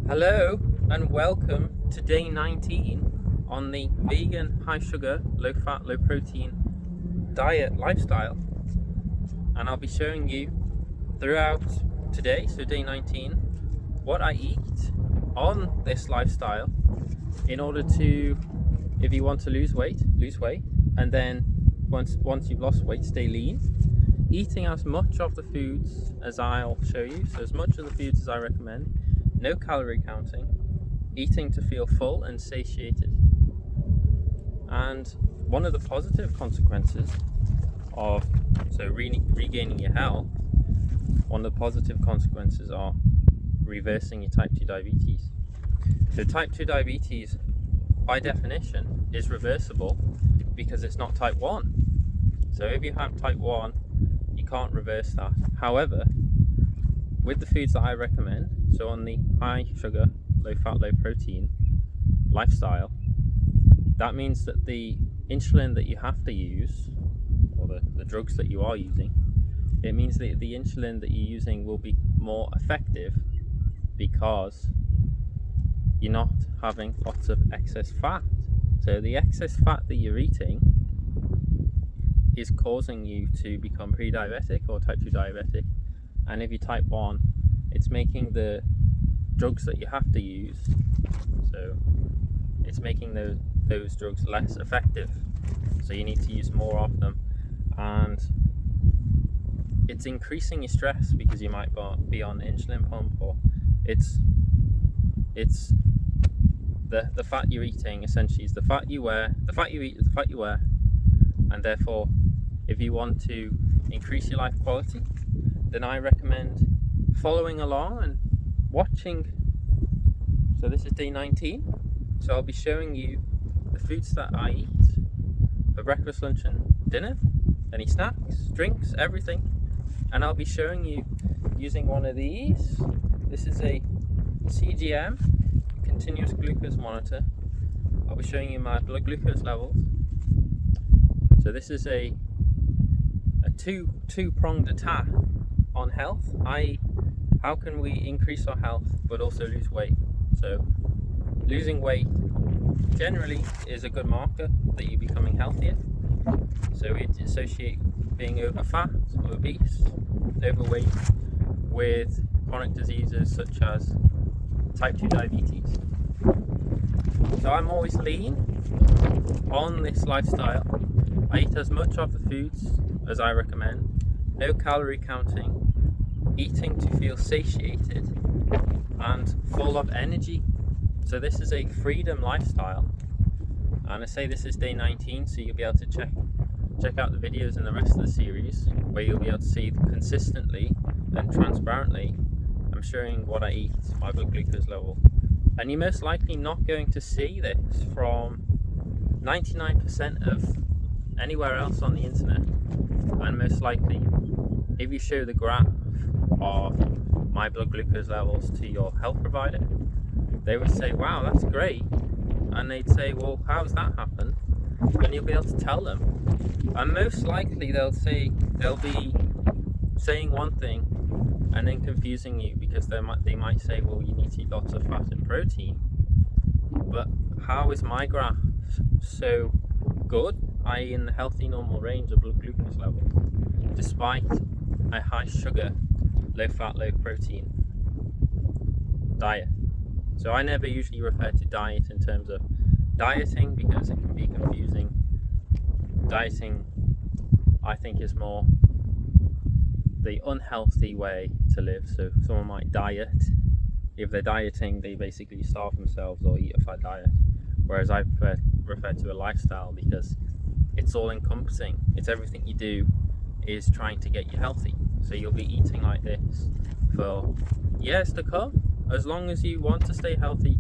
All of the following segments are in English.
Hello and welcome to day 19 on the vegan, high sugar, low fat, low protein diet lifestyle, and I'll be showing you throughout today, so day 19, what I eat on this lifestyle in order to, if you want to lose weight, and then once you've lost weight, stay lean. Eating as much of the foods as I'll show you, so as much of the foods as I recommend, no calorie counting, eating to feel full and satiated. And one of the positive consequences of regaining your health, one of the positive consequences are reversing your type 2 diabetes. So type 2 diabetes, by definition, is reversible because it's not type 1. So if you have type 1, you can't reverse that. However, with the foods that I recommend, so on the high sugar, low fat, low protein lifestyle, that means that the insulin that you have to use, or the drugs that you are using, it means that the insulin that you're using will be more effective because you're not having lots of excess fat. So the excess fat that you're eating is causing you to become pre-diabetic or type 2 diabetic. And if you're type 1, it's making the drugs that you have to use, so it's making those drugs less effective. So you need to use more of them, and it's increasing your stress because you might be on insulin pump, or it's the fat you're eating essentially is the fat you eat is the fat you wear. And therefore, if you want to increase your life quality, then I recommend following along and watching. So this is day 19, so I'll be showing you the foods that I eat for breakfast, lunch and dinner, any snacks, drinks, everything. And I'll be showing you using one of these. This is a CGM, continuous glucose monitor. I'll be showing you my blood glucose levels. So this is a two-pronged attack on health, i.e. how can we increase our health but also lose weight. So losing weight generally is a good marker that you're becoming healthier. So we associate being over fat, obese, overweight with chronic diseases such as type 2 diabetes. So I'm always lean on this lifestyle. I eat as much of the foods as I recommend, no calorie counting, eating to feel satiated and full of energy. So this is a freedom lifestyle, and I say this is day 19, so you'll be able to check out the videos in the rest of the series where you'll be able to see consistently and transparently I'm showing what I eat, my blood glucose level. And you're most likely not going to see this from 99% of anywhere else on the internet. And most likely, if you show the graph of my blood glucose levels to your health provider, they would say, wow, that's great. And they'd say, well, how's that happen? And you'll be able to tell them. And most likely they'll be saying one thing and then confusing you, because they might say, well, you need to eat lots of fat and protein. But how is my graph so good, i.e. in the healthy normal range of blood glucose levels, despite a high sugar, low fat, low protein diet? So I never usually refer to diet in terms of dieting because it can be confusing. Dieting, I think, is more the unhealthy way to live. So someone might diet. If they're dieting, they basically starve themselves or eat a fat diet. Whereas I refer to a lifestyle because it's all encompassing. It's everything you do is trying to get you healthy. So you'll be eating like this for years to come, as long as you want to stay healthy.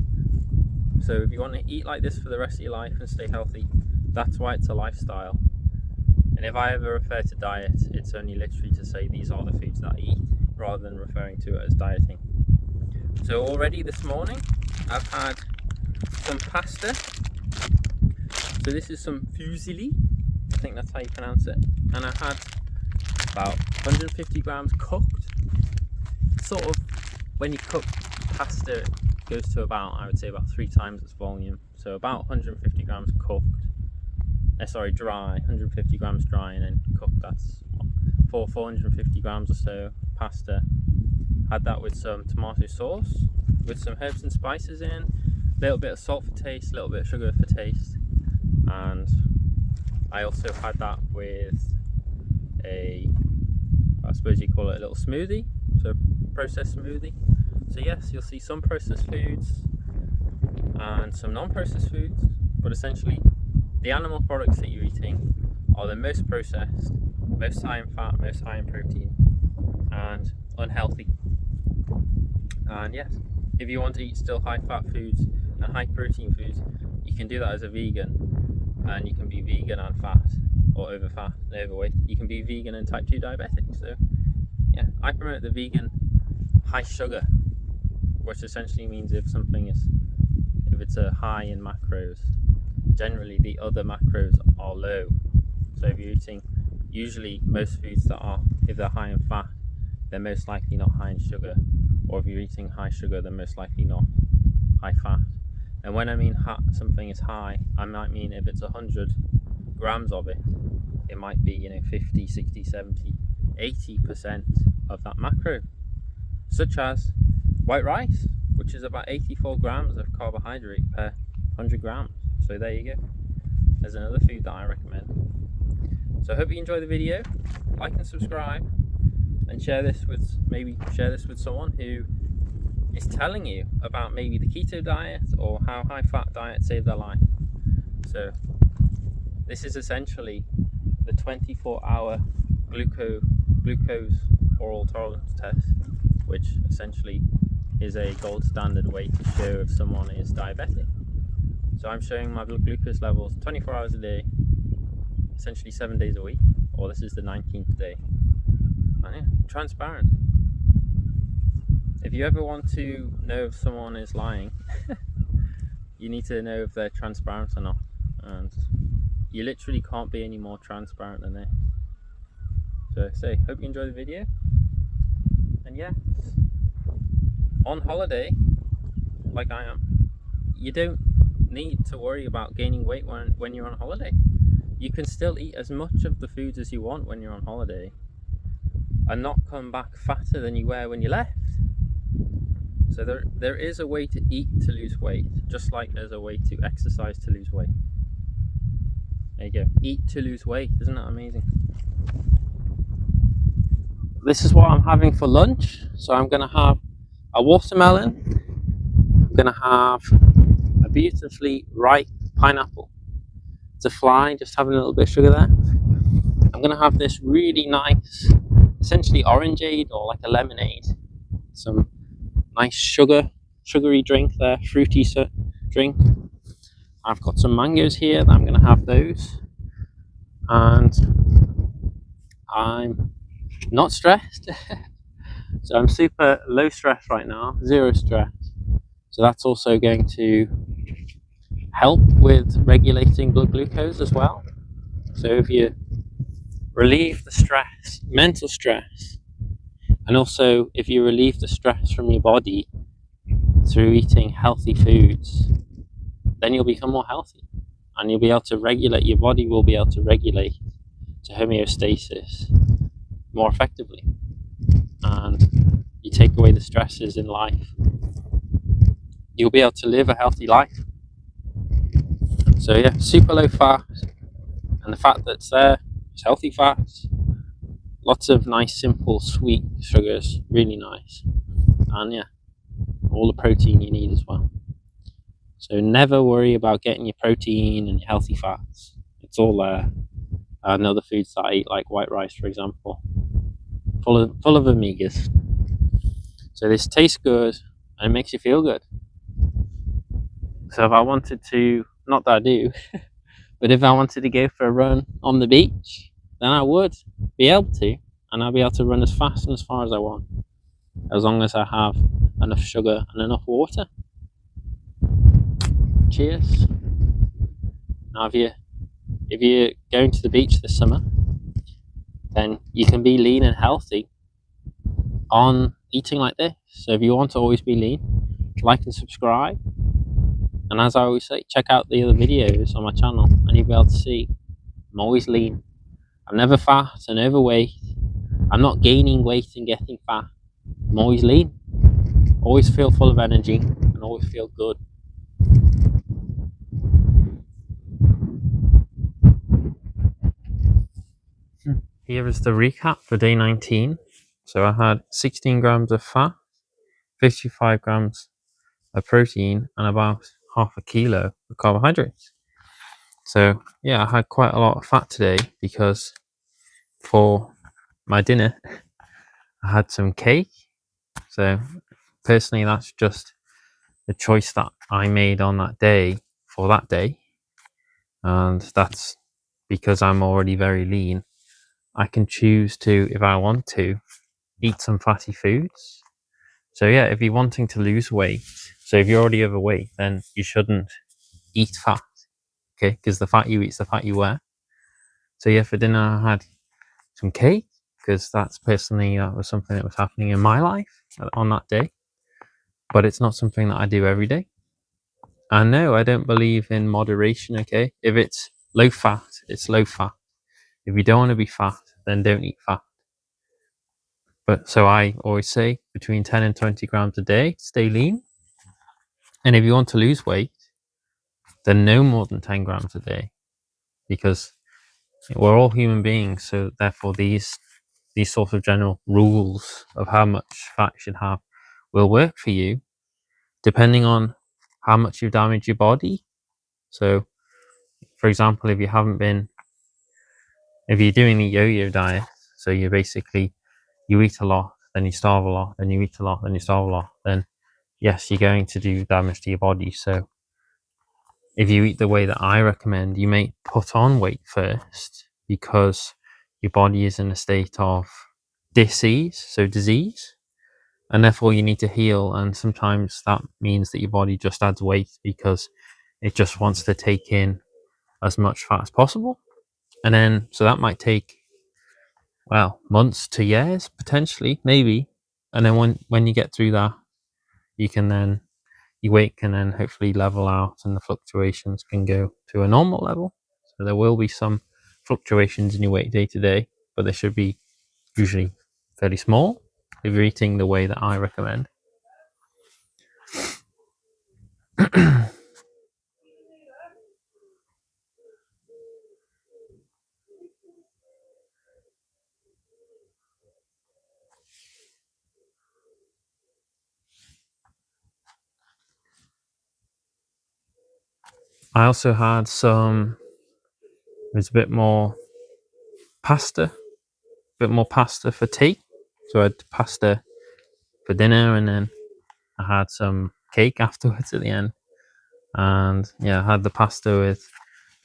So if you want to eat like this for the rest of your life and stay healthy, that's why it's a lifestyle. And if I ever refer to diet, it's only literally to say these are the foods that I eat, rather than referring to it as dieting. So already this morning, I've had some pasta. So this is some fusilli, I think that's how you pronounce it. And I had about 150 grams cooked. Sort of, when you cook pasta, goes to about, I would say, about 3 times its volume. So about 150 grams cooked. Dry, 150 grams dry, and then cooked. That's 450 grams or so pasta. Had that with some tomato sauce, with some herbs and spices in, a little bit of salt for taste, a little bit of sugar for taste, and I also had that with I suppose you call it a little smoothie, so processed smoothie. So yes, you'll see some processed foods and some non-processed foods, but essentially the animal products that you're eating are the most processed, most high in fat, most high in protein, and unhealthy. And yes, if you want to eat still high fat foods and high protein foods, you can do that as a vegan, and you can be vegan and fat, or over fat and overweight. You can be vegan and type 2 diabetic. So yeah, I promote the vegan high sugar, which essentially means if it's a high in macros, generally the other macros are low. So if you're eating, usually most foods that are, if they're high in fat, they're most likely not high in sugar, or if you're eating high sugar, they're most likely not high fat. And when I mean something is high, I might mean if it's 100 grams of it, it might be 50, 60, 70, 80% of that macro, such as white rice, which is about 84 grams of carbohydrate per 100 grams. So there you go. There's another food that I recommend. So I hope you enjoy the video. Like and subscribe, and share this with someone who is telling you about maybe the keto diet or how high fat diet saved their life. So this is essentially the 24-hour glucose oral tolerance test, which essentially is a gold standard way to show if someone is diabetic. So I'm showing my blood glucose levels 24 hours a day, essentially 7 days a week, or this is the 19th day. And yeah, transparent. If you ever want to know if someone is lying, you need to know if they're transparent or not. And you literally can't be any more transparent than this. So hope you enjoy the video. And yes, on holiday, like I am, you don't need to worry about gaining weight when you're on holiday. You can still eat as much of the foods as you want when you're on holiday and not come back fatter than you were when you left. So there is a way to eat to lose weight, just like there's a way to exercise to lose weight. There you go. Eat to lose weight. Isn't that amazing? This is what I'm having for lunch. So I'm going to have a watermelon. I'm going to have a beautifully ripe pineapple. It's a fly, just having a little bit of sugar there. I'm going to have this really nice, essentially orangeade or like a lemonade. Some nice sugary drink there, fruity drink. I've got some mangoes here that I'm going to have those. And I'm not stressed. So I'm super low stress right now, 0 stress. So that's also going to help with regulating blood glucose as well. So if you relieve the stress, mental stress, and also if you relieve the stress from your body through eating healthy foods, then you'll become more healthy, and you'll be able to regulate, your body will be able to regulate to homeostasis more effectively, and you take away the stresses in life, you'll be able to live a healthy life. So yeah, super low fat, and the fat that's there is healthy fats, lots of nice simple sweet sugars, really nice, and yeah, all the protein you need as well. So never worry about getting your protein and your healthy fats, it's all there. And other foods that I eat, like white rice for example, full of omegas. So this tastes good and it makes you feel good. So if I wanted to, not that I do, but if I wanted to go for a run on the beach, then I would be able to, and I'll be able to run as fast and as far as I want, as long as I have enough sugar and enough water. Cheers. Now if you're going to the beach this summer, then you can be lean and healthy on eating like this. So if you want to always be lean, like and subscribe. And as I always say, check out the other videos on my channel and you'll be able to see I'm always lean. I'm never fat and overweight. I'm not gaining weight and getting fat. I'm always lean. Always feel full of energy and always feel good. Here is the recap for day 19. So I had 16 grams of fat, 55 grams of protein, and about half a kilo of carbohydrates. So yeah, I had quite a lot of fat today because for my dinner I had some cake. So personally, that's just the choice that I made on that day for that day, and that's because I'm already very lean. I can choose to, if I want to, eat some fatty foods. So yeah, if you're wanting to lose weight, so if you're already overweight, then you shouldn't eat fat, okay? Because the fat you eat is the fat you wear. So yeah, for dinner I had some cake, because that's personally, that was something that was happening in my life on that day. But it's not something that I do every day. And no, I don't believe in moderation, okay? If it's low fat, it's low fat. If you don't want to be fat, then don't eat fat. But so I always say between 10 and 20 grams a day, stay lean. And if you want to lose weight, then no more than 10 grams a day, because we're all human beings. So therefore these sorts of general rules of how much fat you should have will work for you depending on how much you've damaged your body. So for example, if you're doing the yo-yo diet, so you basically, you eat a lot, then you starve a lot, then you eat a lot, then you starve a lot, then yes, you're going to do damage to your body. So if you eat the way that I recommend, you may put on weight first because your body is in a state of disease, and therefore you need to heal. And sometimes that means that your body just adds weight because it just wants to take in as much fat as possible. And then, so that might take, well, months to years, potentially, maybe. And then when you get through that, you can then, your weight can then hopefully level out and the fluctuations can go to a normal level. So there will be some fluctuations in your weight day to day, but they should be usually fairly small if you're eating the way that I recommend. I also had there's a bit more pasta for tea. So I had pasta for dinner, and then I had some cake afterwards at the end. And yeah, I had the pasta with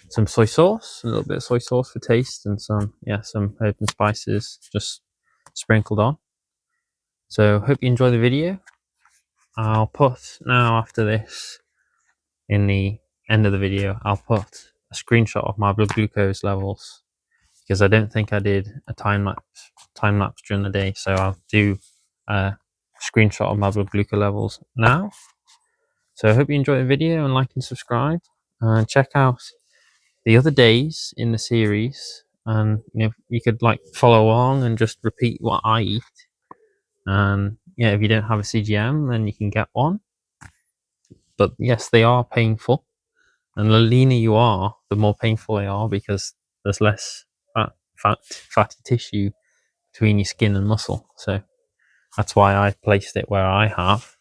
some soy sauce, a little bit of soy sauce for taste, and some herbs and spices just sprinkled on. So hope you enjoy the video. I'll put, now after this, in the end of the video, I'll put a screenshot of my blood glucose levels, because I don't think I did a time lapse during the day. So I'll do a screenshot of my blood glucose levels now. So I hope you enjoy the video and like and subscribe, and check out the other days in the series. And you could like follow along and just repeat what I eat. And yeah, if you don't have a CGM, then you can get one. But yes, they are painful, and the leaner you are, the more painful they are, because there's less fatty tissue between your skin and muscle. So that's why I placed it where I have,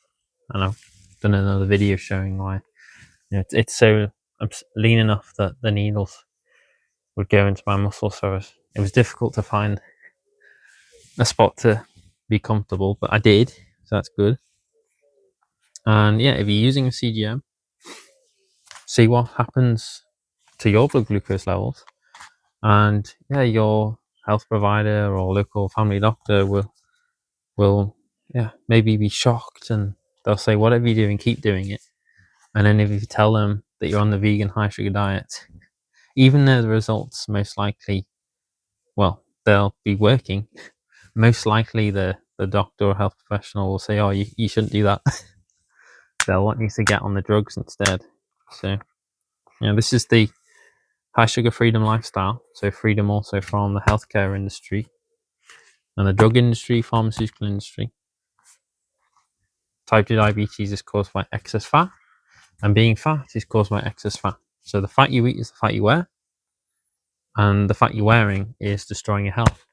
and I've done another video showing why. It's so, I'm lean enough that the needles would go into my muscle, so it was difficult to find a spot to be comfortable, but I did, so that's good. And yeah, if you're using a CGM, see what happens to your blood glucose levels, and yeah, your health provider or local family doctor will maybe be shocked, and they'll say, whatever you're doing, keep doing it. And then if you tell them that you're on the vegan high sugar diet, even though the results most likely, well, they'll be working, most likely the doctor or health professional will say, oh, you shouldn't do that. they'll want you to get on the drugs instead. So, this is the high sugar freedom lifestyle. So freedom also from the healthcare industry and the drug industry, pharmaceutical industry. Type 2 diabetes is caused by excess fat, and being fat is caused by excess fat. So the fat you eat is the fat you wear, and the fat you're wearing is destroying your health.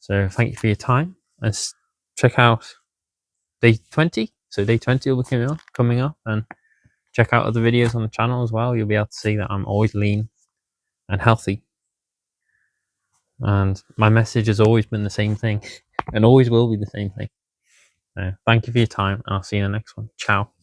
So thank you for your time, and check out day 20. So day 20 will be coming up, and check out other videos on the channel as well. You'll be able to see that I'm always lean and healthy. And my message has always been the same thing and always will be the same thing. So thank you for your time, and I'll see you in the next one. Ciao.